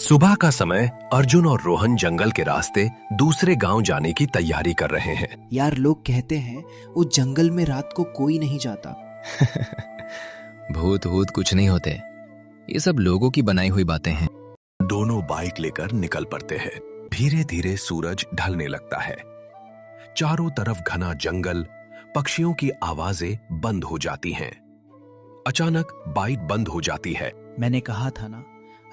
सुबह का समय अर्जुन और रोहन जंगल के रास्ते दूसरे गांव जाने की तैयारी कर रहे हैं। यार, लोग कहते हैं उस जंगल में रात को कोई नहीं जाता। भूत वूत कुछ नहीं होते, ये सब लोगों की बनाई हुई बातें हैं। दोनों बाइक लेकर निकल पड़ते हैं। धीरे धीरे सूरज ढलने लगता है। चारों तरफ घना जंगल, पक्षियों की आवाजें बंद हो जाती हैं। अचानक बाइक बंद हो जाती है। मैंने कहा था ना,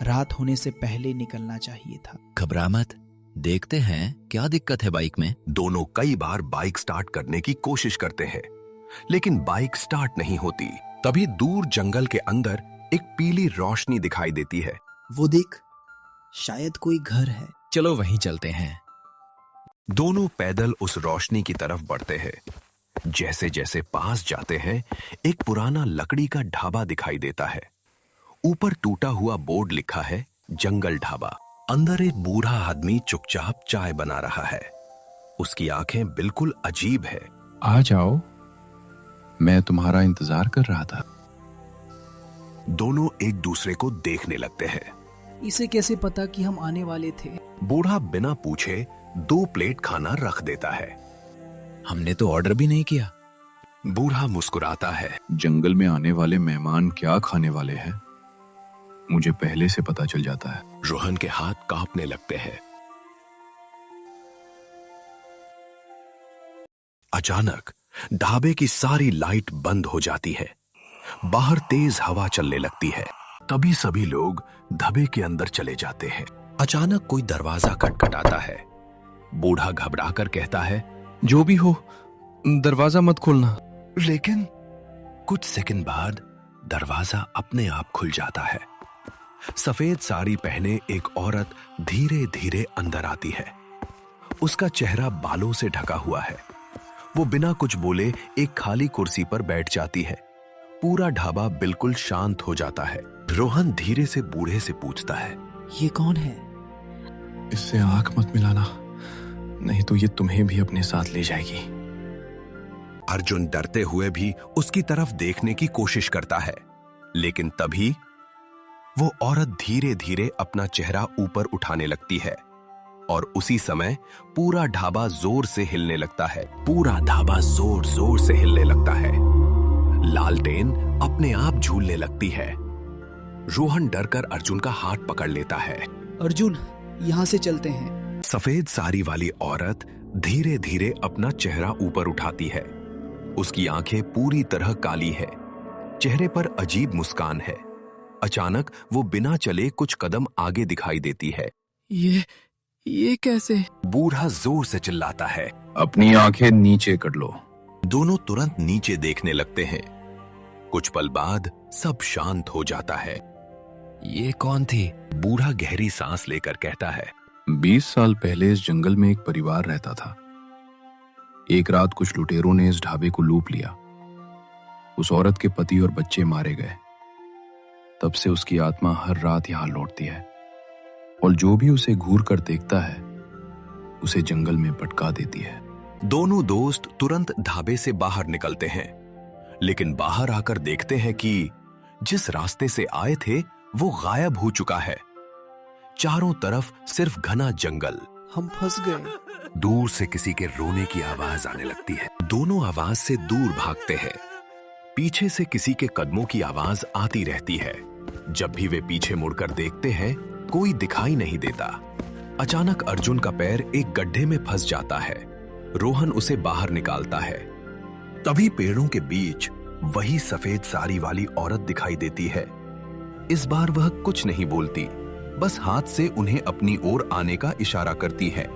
रात होने से पहले निकलना चाहिए था। घबरा मत, देखते हैं क्या दिक्कत है बाइक में। दोनों कई बार बाइक स्टार्ट करने की कोशिश करते हैं, लेकिन बाइक स्टार्ट नहीं होती। तभी दूर जंगल के अंदर एक पीली रोशनी दिखाई देती है। वो देख, शायद कोई घर है। चलो वहीं चलते हैं। दोनों पैदल उस रोशनी की तरफ बढ़ते हैं। जैसे जैसे पास जाते हैं, एक पुराना लकड़ी का ढाबा दिखाई देता है। ऊपर टूटा हुआ बोर्ड लिखा है जंगल ढाबा। अंदर एक बूढ़ा आदमी चुपचाप चाय बना रहा है। उसकी आंखें बिल्कुल अजीब है। आ जाओ, मैं तुम्हारा इंतजार कर रहा था। दोनों एक दूसरे को देखने लगते हैं। इसे कैसे पता कि हम आने वाले थे? बूढ़ा बिना पूछे 2 प्लेट खाना रख देता है। हमने तो ऑर्डर भी नहीं किया। बूढ़ा मुस्कुराता है। जंगल में आने वाले मेहमान क्या खाने वाले हैं, मुझे पहले से पता चल जाता है। रोहन के हाथ कांपने लगते हैं। अचानक ढाबे की सारी लाइट बंद हो जाती है। बाहर तेज हवा चलने लगती है। तभी सभी लोग ढाबे के अंदर चले जाते हैं। अचानक कोई दरवाजा खटखटाता है। बूढ़ा घबराकर कहता है, जो भी हो, दरवाजा मत खोलना। लेकिन कुछ सेकंड बाद दरवाजा अपने आप खुल जाता है। सफेद साड़ी पहने एक औरत धीरे धीरे अंदर आती है। उसका चेहरा बालों से ढका हुआ है। वो बिना कुछ बोले एक खाली कुर्सी पर बैठ जाती है। पूरा ढाबा बिल्कुल शांत हो जाता है। रोहन धीरे से बूढ़े से पूछता है, ये कौन है? इससे आंख मत मिलाना, नहीं तो ये तुम्हें भी अपने साथ ले जाएगी। अर्जुन डरते हुए भी उसकी तरफ देखने की कोशिश करता है, लेकिन तभी वो औरत धीरे धीरे अपना चेहरा ऊपर उठाने लगती है और उसी समय पूरा ढाबा जोर से हिलने लगता है। पूरा ढाबा जोर जोर से हिलने लगता है। लालटेन अपने आप झूलने लगती है। रोहन डरकर अर्जुन का हाथ पकड़ लेता है। अर्जुन, यहाँ से चलते हैं। सफेद साड़ी वाली औरत धीरे धीरे अपना चेहरा ऊपर उठाती है। उसकी आंखें पूरी तरह काली है। चेहरे पर अजीब मुस्कान है। अचानक वो बिना चले कुछ कदम आगे दिखाई देती है। ये कैसे? बूढ़ा जोर से चिल्लाता है। अपनी आंखें नीचे कर लो। दोनों तुरंत नीचे देखने लगते हैं। कुछ पल बाद सब शांत हो जाता है। ये कौन थी? बूढ़ा गहरी सांस लेकर कहता है, 20 साल पहले इस जंगल में एक परिवार रहता था। एक रात कुछ लुटेरों ने इस ढाबे को लूट लिया। उस औरत के पति और बच्चे मारे गए। तब से उसकी आत्मा हर रात यहाँ लौटती है और जो भी उसे घूर कर देखता है उसे जंगल में भटका देती है। दोनों दोस्त तुरंत ढाबे से बाहर निकलते हैं, लेकिन बाहर आकर देखते हैं कि जिस रास्ते से आए थे वो गायब हो चुका है। चारों तरफ सिर्फ घना जंगल। हम फंस गए। दूर से किसी के रोने की आवाज आने लगती है। दोनों आवाज से दूर भागते हैं। पीछे से किसी के कदमों की आवाज आती रहती है। जब भी वे पीछे मुड़कर देखते हैं, कोई दिखाई नहीं देता। अचानक अर्जुन का पैर एक गड्ढे में फंस जाता है। रोहन उसे बाहर निकालता है। तभी पेड़ों के बीच वही सफेद साड़ी वाली औरत दिखाई देती है। इस बार वह कुछ नहीं बोलती, बस हाथ से उन्हें अपनी ओर आने का इशारा करती है।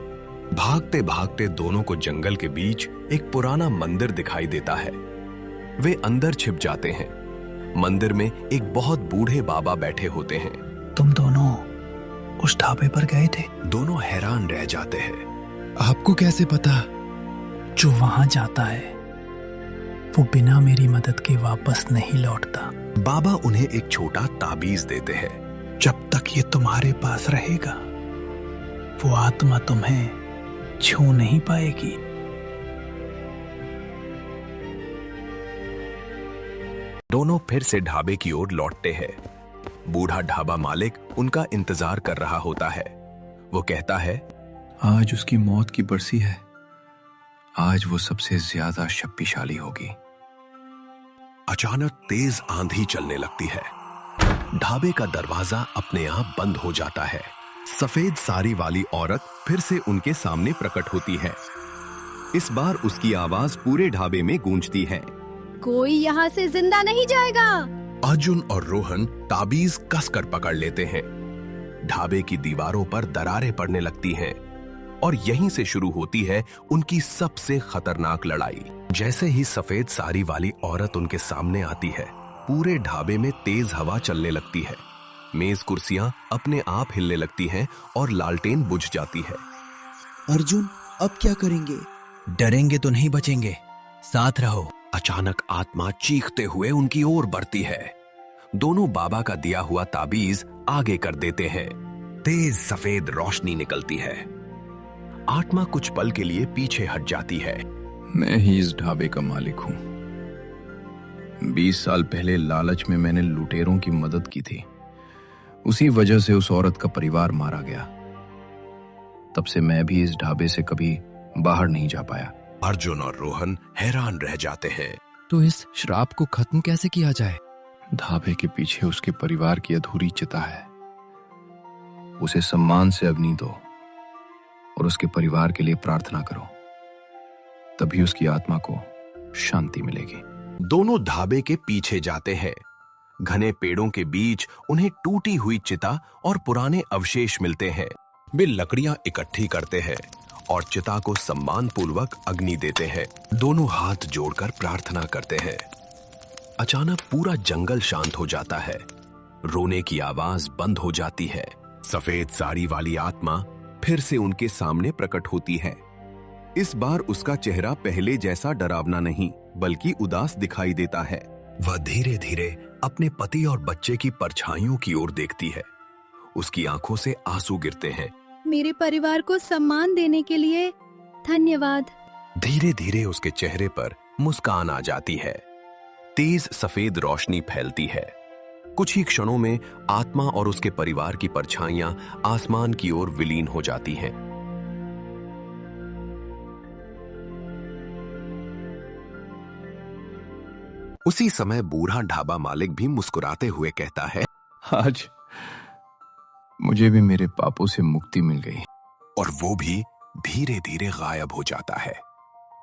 भागते भागते दोनों को जंगल के बीच एक पुराना मंदिर दिखाई देता है। वे अंदर छिप जाते हैं। मंदिर में एक बहुत बूढ़े बाबा बैठे होते हैं। तुम दोनों उस ढाबे पर गए थे? दोनों हैरान रह जाते हैं। आपको कैसे पता? जो वहां जाता है वो बिना मेरी मदद के वापस नहीं लौटता। बाबा उन्हें एक छोटा ताबीज देते हैं। जब तक ये तुम्हारे पास रहेगा, वो आत्मा तुम्हें छू नहीं पाएगी। दोनों फिर से ढाबे की ओर लौटते हैं। बूढ़ा ढाबा मालिक उनका इंतजार कर रहा होता है। वो कहता है, आज उसकी मौत की बरसी है। आज वो सबसे ज्यादा शक्तिशाली होगी। अचानक तेज आंधी चलने लगती है। ढाबे का दरवाजा अपने आप बंद हो जाता है। सफेद साड़ी वाली औरत फिर से उनके सामने प्रकट होती है। इस बार उसकी आवाज पूरे ढाबे में गूंजती है। कोई यहाँ से जिंदा नहीं जाएगा। अर्जुन और रोहन ताबीज कसकर पकड़ लेते हैं। ढाबे की दीवारों पर दरारें पड़ने लगती हैं और यहीं से शुरू होती है उनकी सबसे खतरनाक लड़ाई। जैसे ही सफेद साड़ी वाली औरत उनके सामने आती है, पूरे ढाबे में तेज हवा चलने लगती है। मेज कुर्सियां अपने आप हिलने लगती हैं और लालटेन बुझ जाती है। अर्जुन, अब क्या करेंगे? डरेंगे तो नहीं बचेंगे, साथ रहो। अचानक आत्मा चीखते हुए उनकी ओर बढ़ती है। दोनों बाबा का दिया हुआ ताबीज आगे कर देते हैं। तेज सफेद रोशनी निकलती है। आत्मा कुछ पल के लिए पीछे हट जाती है। मैं ही इस ढाबे का मालिक हूं। 20 साल पहले लालच में मैंने लुटेरों की मदद की थी। उसी वजह से उस औरत का परिवार मारा गया। तब से मैं भी इस ढाबे से कभी बाहर नहीं जा पाया। अर्जुन और रोहन हैरान रह जाते हैं। तो इस श्राप को खत्म कैसे किया जाए? ढाबे के पीछे उसके परिवार की अधूरी चिता है। उसे सम्मान से अग्नि दो और उसके परिवार के लिए प्रार्थना करो, तभी उसकी आत्मा को शांति मिलेगी। दोनों ढाबे के पीछे जाते हैं। घने पेड़ों के बीच उन्हें टूटी हुई चिता और पुराने अवशेष मिलते हैं। वे लकड़ियां इकट्ठी करते हैं और चिता को सम्मान पूर्वक अग्नि देते हैं। दोनों हाथ जोड़कर प्रार्थना करते हैं। अचानक पूरा जंगल शांत हो जाता है। रोने की आवाज बंद हो जाती है। सफेद साड़ी वाली आत्मा फिर से उनके सामने प्रकट होती है। इस बार उसका चेहरा पहले जैसा डरावना नहीं, बल्कि उदास दिखाई देता है। वह धीरे धीरे अपने पति और बच्चे की परछाइयों की ओर देखती है। उसकी आंखों से आंसू गिरते हैं। मेरे परिवार को सम्मान देने के लिए धन्यवाद। धीरे धीरे उसके चेहरे पर मुस्कान आ जाती है। तेज सफेद रोशनी फैलती है। कुछ ही क्षणों में आत्मा और उसके परिवार की परछाइयां आसमान की ओर विलीन हो जाती हैं। उसी समय बूढ़ा ढाबा मालिक भी मुस्कुराते हुए कहता है, आज मुझे भी मेरे पापों से मुक्ति मिल गई। और वो भी धीरे धीरे गायब हो जाता है।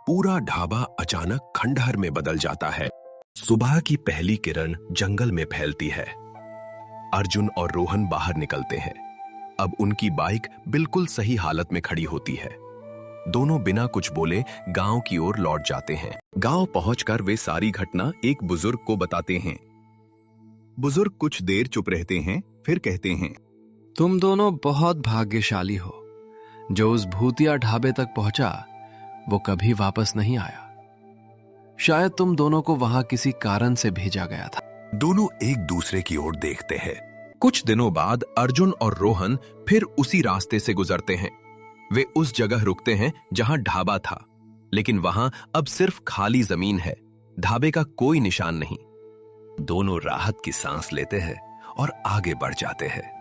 पूरा ढाबा अचानक खंडहर में बदल जाता है। सुबह की पहली किरण जंगल में फैलती है। अर्जुन और रोहन बाहर निकलते हैं। अब उनकी बाइक बिल्कुल सही हालत में खड़ी होती है। दोनों बिना कुछ बोले गांव की ओर लौट जाते हैं। गांव पहुंचकर वे सारी घटना एक बुजुर्ग को बताते हैं। बुजुर्ग कुछ देर चुप रहते हैं, फिर कहते हैं, तुम दोनों बहुत भाग्यशाली हो। जो उस भूतिया ढाबे तक पहुंचा वो कभी वापस नहीं आया। शायद तुम दोनों को वहां किसी कारण से भेजा गया था। दोनों एक दूसरे की ओर देखते हैं। कुछ दिनों बाद अर्जुन और रोहन फिर उसी रास्ते से गुजरते हैं। वे उस जगह रुकते हैं जहां ढाबा था, लेकिन वहां अब सिर्फ खाली जमीन है। ढाबे का कोई निशान नहीं। दोनों राहत की सांस लेते हैं और आगे बढ़ जाते हैं।